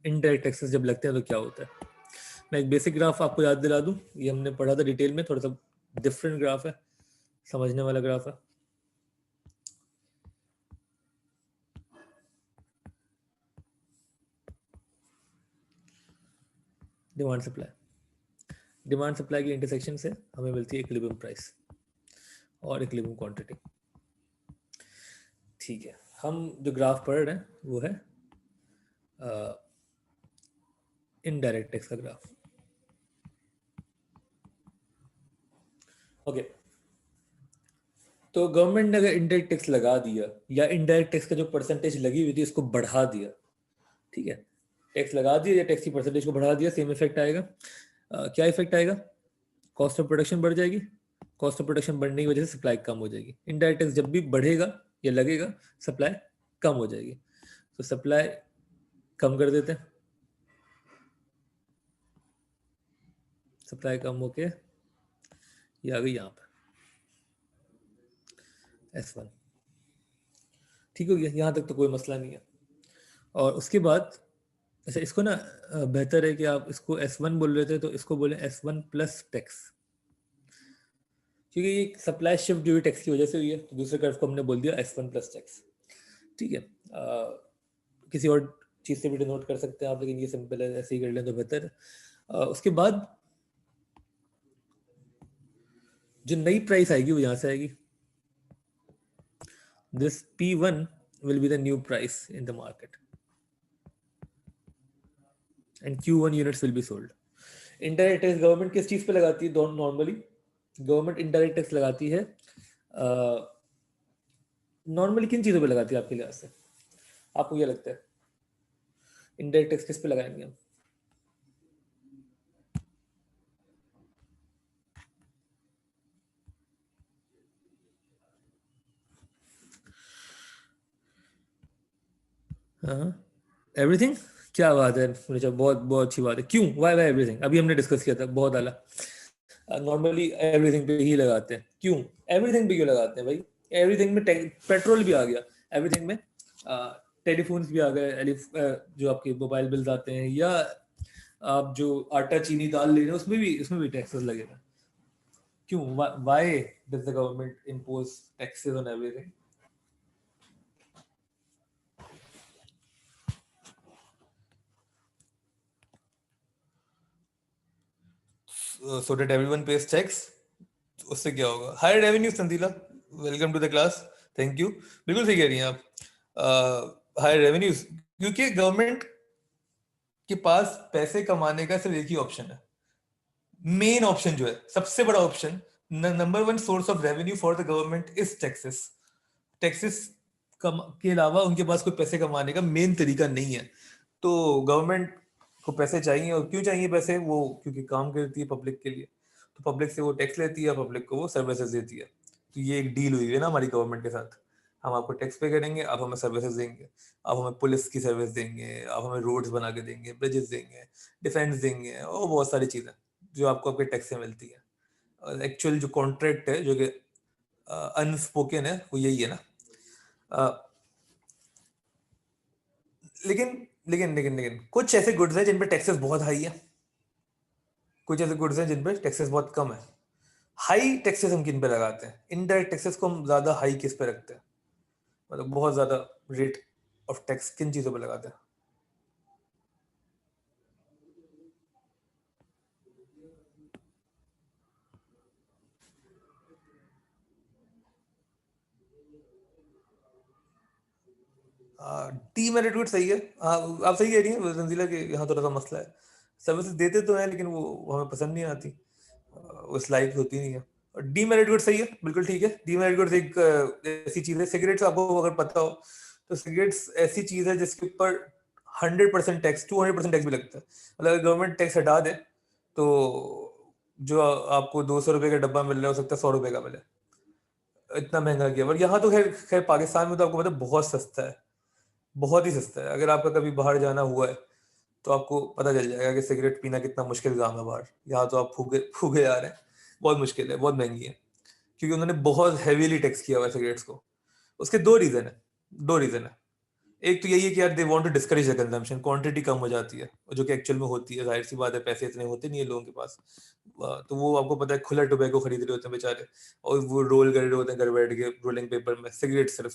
Indirect taxes जब लगते हैं तो क्या होता है? मैं एक बेसिक ग्राफ आपको याद दिला दूं, ये हमने पढ़ा था डिटेल में, थोड़ा सा डिफरेंट ग्राफ है, समझने वाला ग्राफ है। डिमांड सप्लाई, डिमांड सप्लाई की इंटरसेक्शन से हमें मिलती है इक्विलिब्रियम प्राइस और इक्विलिब्रियम क्वांटिटी, ठीक है। हम जो ग्राफ पढ़ रहे हैं वो है इनडायरेक्ट टैक्स का ग्राफ, ओके। तो गवर्नमेंट ने अगर इनडायरेक्ट टैक्स लगा दिया या इनडायरेक्ट टैक्स का जो परसेंटेज लगी हुई थी उसको बढ़ा दिया, ठीक है, टैक्स लगा दिया या टैक्स की परसेंटेज को बढ़ा दिया, सेम इफेक्ट आएगा। क्या इफेक्ट आएगा? कॉस्ट ऑफ प्रोडक्शन बढ़ जाएगी। कॉस्ट ऑफ प्रोडक्शन बढ़ने की वजह से सप्लाई कम हो जाएगी। इनडायरेक्ट टैक्स जब भी बढ़ेगा या लगेगा सप्लाई कम हो जाएगी, तो सप्लाई कम कर देते हैं। सप्लाई कम होके ये आ गई यहाँ पर, S1। ठीक हो गया, यहाँ तक तो कोई मसला नहीं है। और उसके बाद अच्छा, इसको ना बेहतर है कि आप इसको S1 बोल रहे थे तो इसको बोले S1 प्लस टैक्स, क्योंकि ये सप्लाई शिफ्ट जो हुई टैक्स की वजह से हुई है, तो दूसरे कर्व को हमने बोल दिया S1 प्लस टैक्स। ठीक है, किसी और चीज़ से भी डिनोट कर सकते हैं आप, लेकिन ये सिंपल है, ऐसे ही कर लें तो बेहतर है। उसके बाद जो नई प्राइस आएगी वो यहाँ से आएगी। This P1 will be the new price in the market and Q1 units will be sold. Indirect tax government किस चीज़ पे लगाती है नॉर्मली? गवर्नमेंट इनडायरेक्ट टैक्स लगाती है नॉर्मली किन चीज़ों पे लगाती है आपके लिहाज से? आपको क्या लगता है इनडायरेक्ट टैक्स किस पे लगाएंगे हम? हाँ, एवरीथिंग। क्या बात है ऋचा, बहुत बहुत अच्छी बात है। क्यों, वाई वाई एवरीथिंग? अभी हमने डिस्कस किया था, बहुत आला। नॉर्मली एवरीथिंग पे ही लगाते हैं, क्यों? एवरीथिंग पे क्यों लगाते हैं भाई? एवरीथिंग में पेट्रोल भी आ गया, एवरीथिंग में टेलीफोन्स भी आ गए, जो आपके मोबाइल बिल्स आते हैं, या आप जो आटा चीनी दाल ले रहे हैं उसमें भी टैक्सेस लगेगा। क्यों, why does the government impose taxes on everything? So that everyone pays tax. उससे क्या होगा? Higher revenue. Sandila, welcome to the class. Thank you. बिल्कुल सही कह रही हैं आप। हायर रेवेन्यूज, क्योंकि गवर्नमेंट के पास पैसे कमाने का सिर्फ एक ही ऑप्शन है, मेन ऑप्शन जो है, सबसे बड़ा option, number one source of revenue for the government is taxes. Taxes के अलावा उनके पास कोई पैसे कमाने का मेन तरीका नहीं है। तो गवर्नमेंट को पैसे चाहिए, और क्यों चाहिए पैसे? वो क्योंकि काम करती है पब्लिक के लिए, तो पब्लिक से वो टैक्स लेती है, पब्लिक को वो सर्विसेज देती है। तो ये एक डील हुई है ना हमारी गवर्नमेंट के साथ, हम आपको टैक्स पे करेंगे, आप हमें सर्विसेज देंगे, आप हमें पुलिस की सर्विस देंगे, आप हमें रोड्स बना के देंगे, ब्रिजेस देंगे, डिफेंस देंगे, और बहुत सारी चीज़ें जो आपको आपके टैक्स से मिलती है। और एक्चुअल जो कॉन्ट्रैक्ट है, जो कि अनस्पोकन है, वो यही है ना। अ, लेकिन लेकिन कुछ ऐसे गुड्स हैं जिन पे टैक्सेस बहुत हाई है, कुछ ऐसे गुड्स हैं जिन पे टैक्सेस बहुत कम है। हाई टैक्सेस हम किन पे लगाते हैं? इनडायरेक्ट टैक्सेस को हम ज्यादा हाई किस पे रखते हैं? मतलब बहुत ज्यादा रेट ऑफ टैक्स किन चीजों पे लगाते हैं? डीमेरिट गुड सही है। आप सही कह रही हैं रंजीला के, यहाँ थोड़ा सा मसला है। सर्विसेज देते तो हैं, लेकिन वो हमें पसंद नहीं आती, उस लाइक होती नहीं है। डीमेरिट गुड सही है, बिल्कुल ठीक है। डीमेरिट गुड एक ऐसी चीज है, सिगरेट्स आपको अगर पता हो तो सिगरेट्स ऐसी चीज है जिसके ऊपर 100% टैक्स, 200% टैक्स भी लगता है। मतलब अगर गवर्नमेंट टैक्स हटा दे तो जो आपको 200 रुपए का डब्बा मिल रहा है, हो सकता है 100 रुपए का मिले, इतना महंगा किया। पर यहाँ तो खैर खैर पाकिस्तान में तो आपको पता है बहुत सस्ता है, बहुत ही सस्ता है। अगर आपका कभी बाहर जाना हुआ है तो आपको पता चल जाएगा कि सिगरेट पीना कितना मुश्किल काम है बाहर। यहाँ तो आप फूके फूके आ रहे हैं, बहुत मुश्किल है, बहुत महंगी है, क्योंकि उन्होंने बहुत हैवीली टैक्स किया हुआ है सिगरेट्स को। उसके दो रीजन है। एक तो यही है कि यार they want to discourage the consumption, quantity कम हो जाती है, और जो कि एक्चुअल में होती है, जाहिर सी बात है, पैसे इतने होते नहीं है लोगों के पास। तो वो आपको पता है खुला टोबैको खरीद रहे होते हैं बेचारे, और वो रोल कर रहे होते हैं घर बैठ के रोलिंग पेपर में सिगरेट सिर्फ।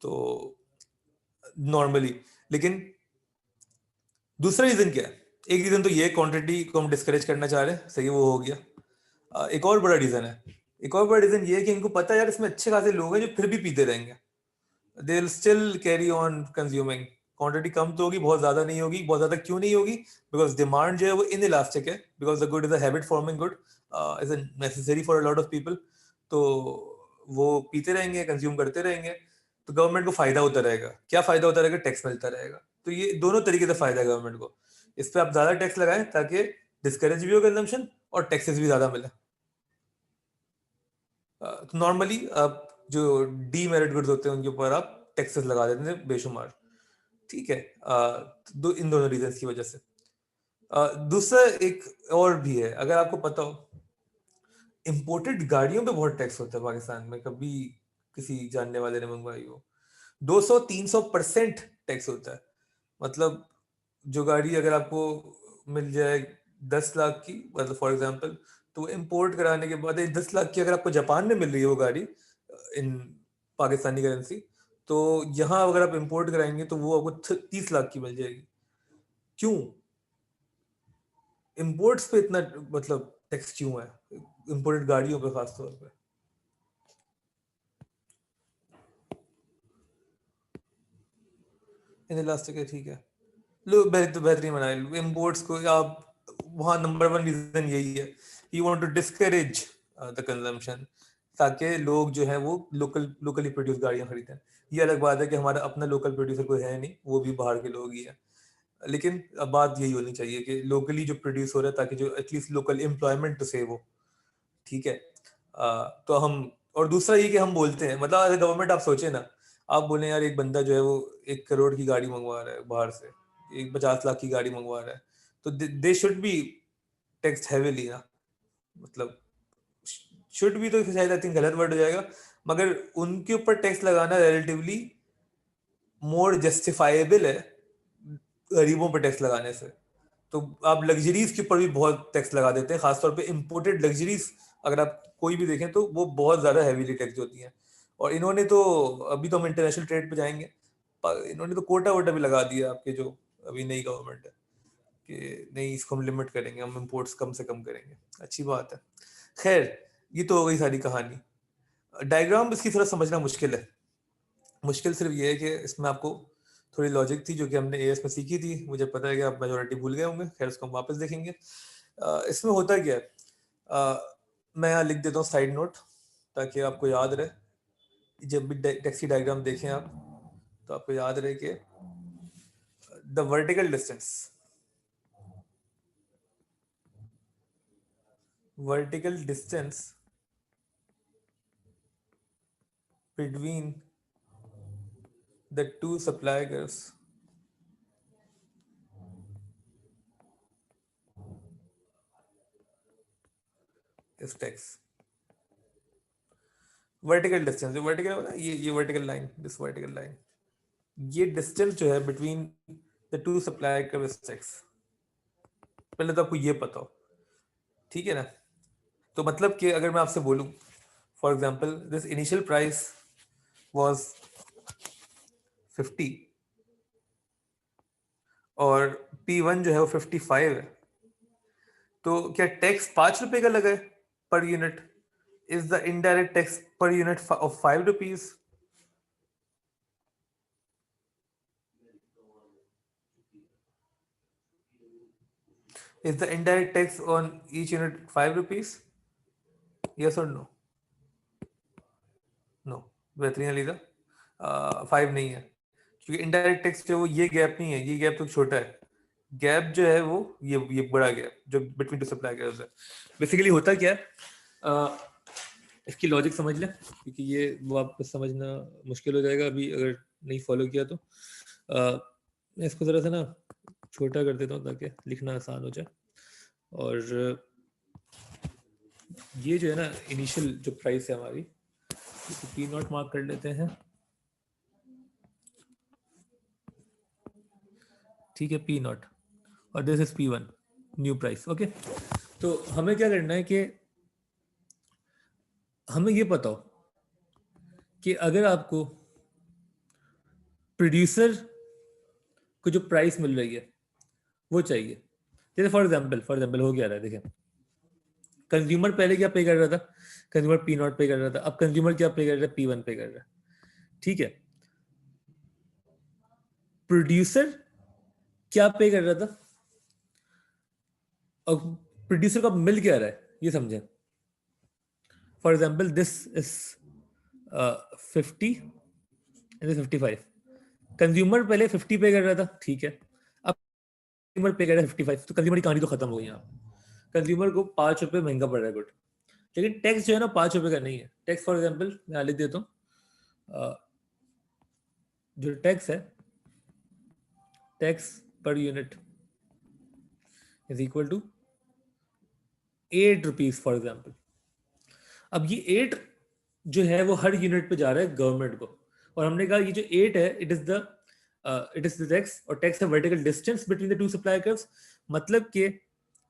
तो नॉर्मली, लेकिन दूसरा रीजन क्या है? एक रीजन तो ये क्वांटिटी को हम डिस्करेज करना चाह रहे हैं, सही, वो हो गया। एक और बड़ा रीजन है, एक और बड़ा रीजन ये है कि इनको पता है यार इसमें अच्छे खासे लोग हैं जो फिर भी पीते रहेंगे, they will still carry on consuming. Quantity कम तो होगी, बहुत ज्यादा नहीं होगी। बहुत ज्यादा क्यों नहीं होगी? बिकॉज डिमांड जो है वो इन इलास्टिक है, because the good is a habit forming good, is necessary for a lot of people. तो वो पीते रहेंगे, कंज्यूम करते रहेंगे, तो गवर्नमेंट को फायदा होता रहेगा। क्या फायदा होता रहेगा? टैक्स मिलता रहेगा। तो ये दोनों तरीके से फायदा है गवर्नमेंट को। इस पे आप ज्यादा टैक्स लगाएं ताकि डिस्करेज भी हो कंजम्पशन और टैक्सेस भी ज्यादा मिले। तो नॉर्मली आप जो डीमेरिट गुड्स होते हैं उनके ऊपर आप टैक्सेस लगा देते हैं बेशुमार। ठीक है, इन दोनों रीजन की वजह से। दूसरा एक और भी है, अगर आपको पता हो, इंपोर्टेड गाड़ियों पे बहुत टैक्स होता है पाकिस्तान में। कभी किसी जानने वाले ने मंगवाई हो, 200-300% टैक्स होता है। मतलब जो गाड़ी अगर आपको मिल जाए 10 लाख की, मतलब फॉर एग्जांपल, तो इंपोर्ट कराने के बाद 10 लाख की अगर आपको जापान में मिल रही है वो गाड़ी इन पाकिस्तानी करेंसी, तो यहाँ अगर आप इंपोर्ट कराएंगे तो वो आपको 30 लाख की मिल जाएगी। क्यों? इंपोर्ट्स पे इतना मतलब टैक्स क्यों है, इंपोर्टेड गाड़ियों पे खासतौर पे? इलास्टिक है, ठीक है, लो बेहतरीन बना लो इम्पोर्ट्स को आप। वहाँ नंबर वन रीजन यही है, you want to discourage the consumption, ताकि लोग जो है वो लोकली प्रोड्यूस गाड़ियाँ खरीदें। ये अलग बात है कि हमारा अपना लोकल प्रोड्यूसर कोई है नहीं, वो भी बाहर के लोग ही है, लेकिन अब बात यही होनी चाहिए कि लोकली जो प्रोड्यूस हो रहा है, ताकि जो एटलीस्ट लोकल एम्प्लॉयमेंट तो सेव हो। ठीक है। तो हम, और दूसरा ये कि हम बोलते हैं, मतलब एज गवर्नमेंट आप सोचे ना, आप बोले यार एक बंदा जो है वो 1 करोड़ की गाड़ी मंगवा रहा है बाहर से, एक 50 लाख की गाड़ी मंगवा रहा है, तो they should be tax heavily ना, मतलब शुड भी तो शायद आई थिंक गलत वर्ड हो जाएगा, मगर उनके ऊपर टैक्स लगाना रिलेटिवली मोर जस्टिफाइबल है गरीबों पर टैक्स लगाने से। तो आप लग्जरीज के ऊपर भी बहुत टैक्स लगा देते हैं, खासतौर पे इंपोर्टेड लग्जरीज अगर आप कोई भी देखें तो वो बहुत ज्यादा हैवीली टैक्स होती हैं। और इन्होंने तो, अभी तो हम इंटरनेशनल ट्रेड पे जाएंगे, इन्होंने तो कोटा वोटा भी लगा दिया आपके जो अभी नई गवर्नमेंट है, कि नहीं इसको हम लिमिट करेंगे, हम इम्पोर्ट्स कम से कम करेंगे। अच्छी बात है। खैर, ये तो हो गई सारी कहानी। डायग्राम इसकी थोड़ा समझना मुश्किल है। मुश्किल सिर्फ ये है कि इसमें आपको थोड़ी लॉजिक थी जो कि हमने एएस में सीखी थी, मुझे पता है कि आप मेजोरिटी भूल गए होंगे, खैर उसको हम वापस देखेंगे। इसमें होता क्या है, मैं यहाँ लिख देता हूँ साइड नोट, ताकि आपको याद रहे, जब भी टैक्सी डायग्राम देखें आप, तो आपको याद रहे कि the vertical distance between the two suppliers is tax. Vertical distance, जो वर्टिकल ये vertical line, this vertical line, ये डिस्टेंस जो है between the two supplier curve is tax. पहले तो आपको ये पता हो, ठीक है ना। तो मतलब कि अगर मैं आपसे बोलूं, for example this initial price was 50 और P1 जो है वो 55 है, तो क्या टैक्स 5 रुपए का लगा है पर unit? Is the indirect tax per unit of 5 rupees? Is the indirect tax on each unit 5 rupees? Yes और नो? नो। बेहतरीन अलीजा, 5 नहीं है, क्योंकि इनडायरेक्ट टैक्स जो वो ये गैप नहीं है, ये गैप तो छोटा है। गैप जो है वो ये बड़ा गैप जो बिटवीन टू सप्लाई है। बेसिकली होता क्या है, इसकी लॉजिक समझ लें, क्योंकि ये वापस समझना मुश्किल हो जाएगा अभी अगर नहीं फॉलो किया तो। मैं इसको ज़रा सा ना छोटा कर देता हूँ ताकि लिखना आसान हो जाए। और ये जो है ना इनिशियल जो प्राइस है हमारी, P0 मार्क कर लेते हैं, ठीक है, P0, और this is P1 new price. Okay, तो हमें क्या करना है कि हमें ये पता हो कि अगर आपको प्रोड्यूसर को जो प्राइस मिल रही है वो चाहिए, जैसे फॉर एग्जांपल हो क्या रहा है, देखिए कंज्यूमर पहले क्या पे कर रहा था, कंज्यूमर P0 पे कर रहा था, अब कंज्यूमर क्या पे कर रहा है, P1 पे कर रहा है, ठीक है। प्रोड्यूसर क्या पे कर रहा था और प्रोड्यूसर को मिल क्या रहा है ये समझें। For example this is 50 and 55, consumer पहले 50 पे कर रहा था, ठीक है, अब कंज्यूमर पे कर रहा है 55, तो कंज्यूमर की कहानी तो खत्म हो गई यहाँ। कंज्यूमर को 5 रुपए महंगा पड़ रहा है गुड, लेकिन टैक्स जो है ना 5 रुपए का नहीं है। टैक्स फॉर एग्जाम्पल मैं लिख देता हूँ, जो टैक्स है, tax per unit is equal to 8 rupees for example. अब ये 8 जो है वो हर यूनिट पे जा रहा है गवर्नमेंट को, और हमने कहा ये जो 8 है इट इज द टैक्स, और टैक्स है vertical distance between the two supply curves, मतलब कि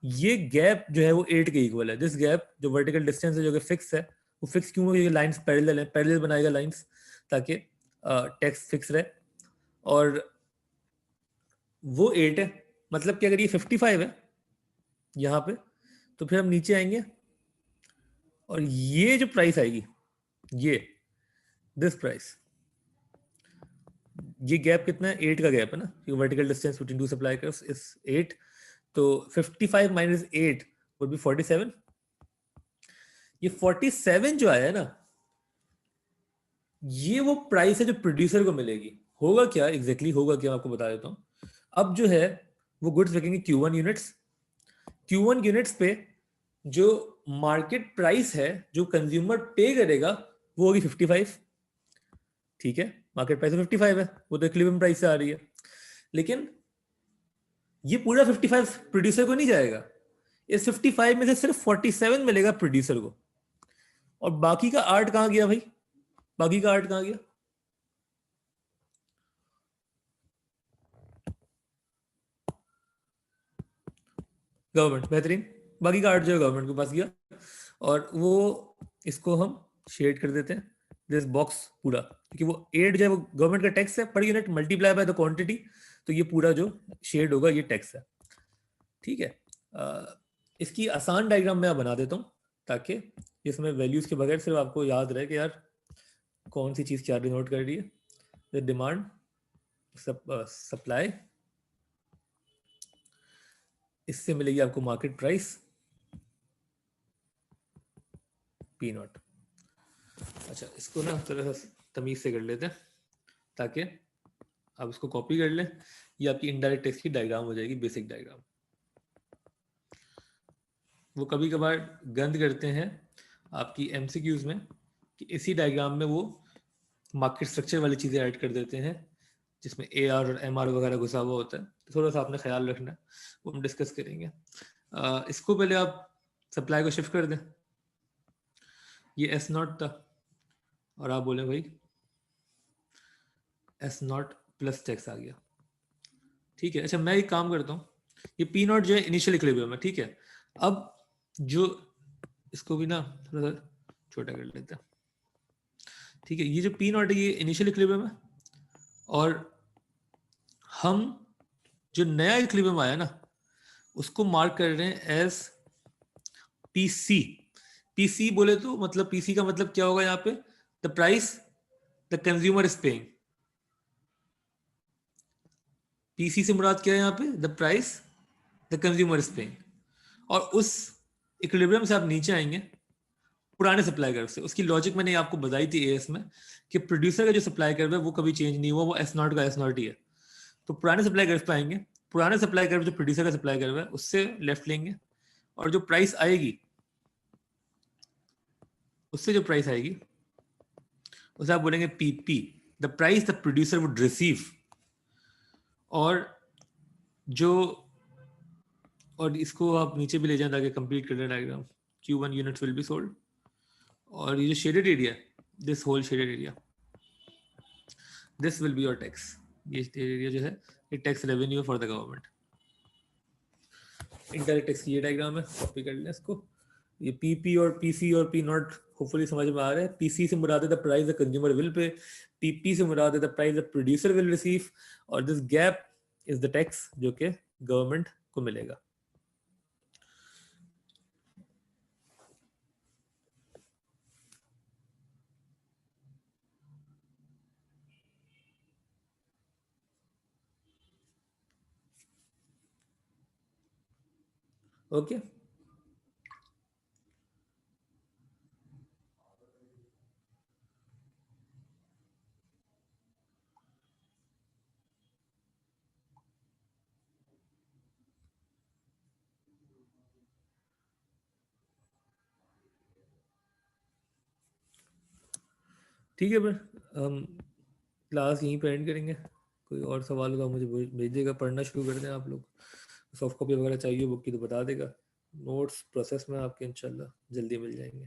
ये गैप जो है वो 8 के इक्वल है। दिस गैप जो वर्टिकल डिस्टेंस है जो कि फिक्स है, वो फिक्स क्यों है? ये लाइंस पैरेलल है, पैरेलल बनाएगा लाइंस ताकि टैक्स फिक्स रहे, और वो 8 है, मतलब कि अगर ये 55 है यहाँ पे, तो फिर हम नीचे आएंगे और ये जो प्राइस आएगी, ये दिस प्राइस, ये गैप कितना है? 8 का गैप है ना, vertical distance between two supply curves is 8, तो 55 माइनस 8 वुड बी 47। ये 47 जो आया है ना, ये वो प्राइस है जो प्रोड्यूसर को मिलेगी। होगा क्या एग्जैक्टली होगा क्या, मैं आपको बता देता हूँ। अब जो है वो goods बिकेंगे Q1 units, Q1 units पे जो मार्केट प्राइस है जो कंज्यूमर पे करेगा वो होगी 55, ठीक है, मार्केट प्राइस 55 है, वो तो इक्विलिब्रियम प्राइस से आ रही है, लेकिन ये पूरा 55 प्रोड्यूसर को नहीं जाएगा, इस 55 में से सिर्फ 47 मिलेगा प्रोड्यूसर को, और बाकी का आर्ट कहां गया भाई? बाकी का आर्ट कहां गया? गवर्नमेंट, बेहतरीन, बाकी का आर्ट जो है गवर्नमेंट के पास गया, और वो इसको हम शेड कर देते हैं दिस बॉक्स पूरा, क्योंकि वो 8 जो है वो गवर्नमेंट का टैक्स है per unit multiply by the quantity, तो ये पूरा जो शेड होगा ये टैक्स है, ठीक है। इसकी आसान डायग्राम मैं बना देता हूँ ताकि इसमें वैल्यूज के बगैर सिर्फ आपको याद रहे कि यार कौन सी चीज़ क्या डिनोट कर रही है। डिमांड, सप्लाई, इससे मिलेगी आपको मार्केट प्राइस पी नॉट। अच्छा, इसको ना थोड़ा सा तमीज से कर लेते हैं ताकि आप इसको कॉपी कर लें, ये आपकी इनडायरेक्ट टैक्स की डायग्राम हो जाएगी, बेसिक डायग्राम। वो कभी कभार गंद करते हैं आपकी एमसीक्यूज में कि इसी डायग्राम में वो मार्केट स्ट्रक्चर वाली चीज़ें ऐड कर देते हैं जिसमें AR और MR वगैरह घुसा हुआ होता है, तो थोड़ा सा आपने ख्याल रखना है, वो हम डिस्कस करेंगे। इसको पहले आप सप्लाई को शिफ्ट कर दें, ये S0 था और आप बोले भाई S0 प्लस टैक्स आ गया, ठीक है। अच्छा, मैं एक काम करता हूँ, ये P0 जो है इनिशियल इक्विलिब्रियम है, ठीक है। अब जो इसको भी ना थोड़ा सा छोटा कर लेते हैं, ठीक है। ये जो P0 है ये इनिशियल इक्विलिब्रियम है, और हम जो नया इक्विलिब्रियम आया ना उसको मार्क कर रहे हैं एज PC। PC बोले तो मतलब PC का मतलब क्या होगा यहाँ पे? The price the consumer is paying. PC से मुराद क्या है यहाँ पे? The price the consumer is paying. और उस इक्विलिब्रियम से आप नीचे आएंगे पुराने सप्लाई कर्व से। उसकी लॉजिक मैंने आपको बताई थी AS में कि प्रोड्यूसर का जो सप्लाई कर्व है वो कभी चेंज नहीं हुआ, वो S0 का S0 ही है। तो पुराने सप्लाई कर्व पे आएंगे, पुराने सप्लाई कर्व जो प्रोड्यूसर का सप्लाई कर्व है उससे लेफ्ट लेंगे, और जो प्राइस आएगी उससे जो प्राइस आएगी उसे आप बोलेंगे PP, the price the producer would receive. और जो, और इसको आप नीचे भी ले जाएं ताकि कंप्लीट कर लें diagram. Q1 units will be sold, और ये जो shaded area, this whole shaded area, this will be your tax. ये एरिया जो है ये tax revenue for the government. Indirect tax की ये डायग्राम है, कॉपी कर लें इसको। ये PP और PC और P0 होपफुली समझ में आ रहा है। PC से मुराद है the price the consumer will pay, PP से मुराद है the price the producer will receive, और this gap is the tax जो कि गवर्नमेंट को मिलेगा। ओके, ठीक है, फिर हम क्लास यहीं पे एंड करेंगे। कोई और सवाल होगा मुझे भेजिएगा, पढ़ना शुरू कर दें आप लोग। सॉफ्ट कॉपी वगैरह चाहिए बुक की तो बता देगा, नोट्स प्रोसेस में आपके इंशाल्लाह जल्दी मिल जाएंगे।